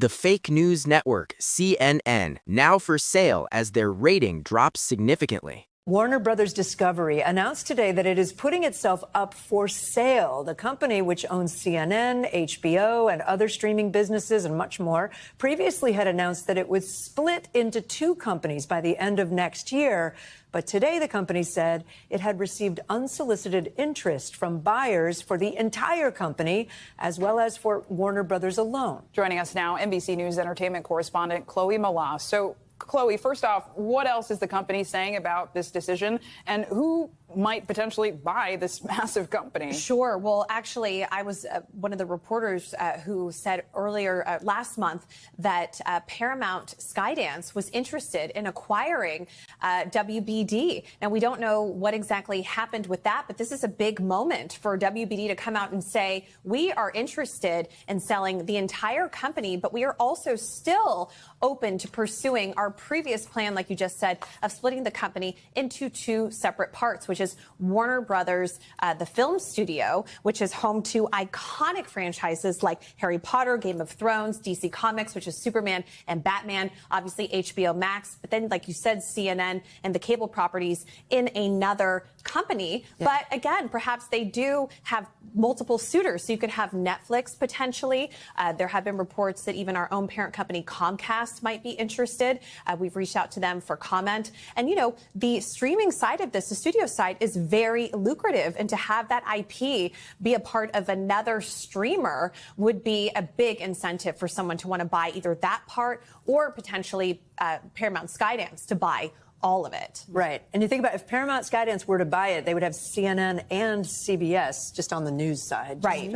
The fake news network CNN now for sale as their rating drops significantly. Warner Brothers Discovery announced today that it is putting itself up for sale. The company, which owns CNN, HBO, and other streaming businesses and much more, previously had announced that it would split into two companies by the end of next year. But today the company said it had received unsolicited interest from buyers for the entire company, as well as for Warner Brothers alone. Joining us now, NBC News entertainment correspondent Chloe Melas. So, Chloe, first off, what else is the company saying about this decision, and who might potentially buy this massive company? Sure. Well, actually, I was one of the reporters who said earlier last month that Paramount Skydance was interested in acquiring WBD. Now, we don't know what exactly happened with that, but this is a big moment for WBD to come out and say, we are interested in selling the entire company, but we are also still open to pursuing our previous plan, like you just said, of splitting the company into two separate parts, which is Warner Brothers, the film studio, which is home to iconic franchises like Harry Potter, Game of Thrones, DC Comics, which is Superman and Batman, obviously HBO Max, but then, like you said, CNN and the cable properties in another company. Yeah. But again, perhaps they do have multiple suitors. So you could have Netflix potentially. There have been reports that even our own parent company, Comcast, might be interested. We've reached out to them for comment. And, you know, the streaming side of this, the studio side, is very lucrative. And to have that IP be a part of another streamer would be a big incentive for someone to want to buy either that part or potentially Paramount Skydance to buy all of it. Right. And you think about if Paramount Skydance were to buy it, they would have CNN and CBS just on the news side. Right.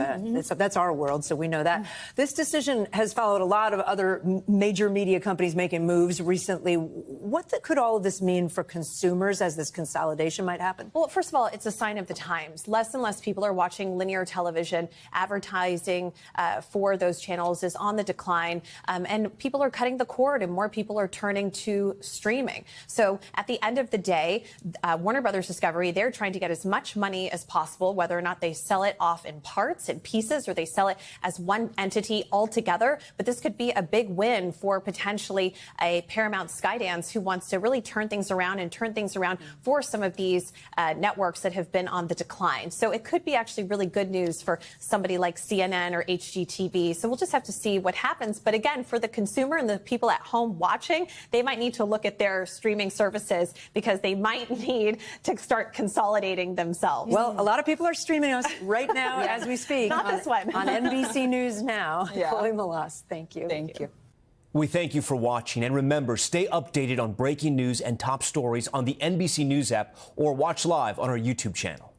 So that's our world, so we know that. This decision has followed a lot of other major media companies making moves recently. What could all of this mean for consumers as this consolidation might happen? Well, first of all, it's a sign of the times. Less and less people are watching linear television. Advertising for those channels is on the decline, and people are cutting the cord, and more people are turning to streaming. So at the end of the day, Warner Brothers Discovery, they're trying to get as much money as possible, whether or not they sell it off in parts and pieces or they sell it as one entity altogether. But this could be a big win for potentially a Paramount Skydance who wants to really turn things around for some of these networks that have been on the decline. So it could be actually really good news for somebody like CNN or HGTV. So we'll just have to see what happens. But again, for the consumer and the people at home watching, they might need to look at their streaming services because they might need to start consolidating themselves. Well, a lot of people are streaming us right now as we speak. Not this one. On NBC News Now. Yeah. Chloe Melas, thank you. Thank you. We thank you for watching, and remember, stay updated on breaking news and top stories on the NBC News app or watch live on our YouTube channel.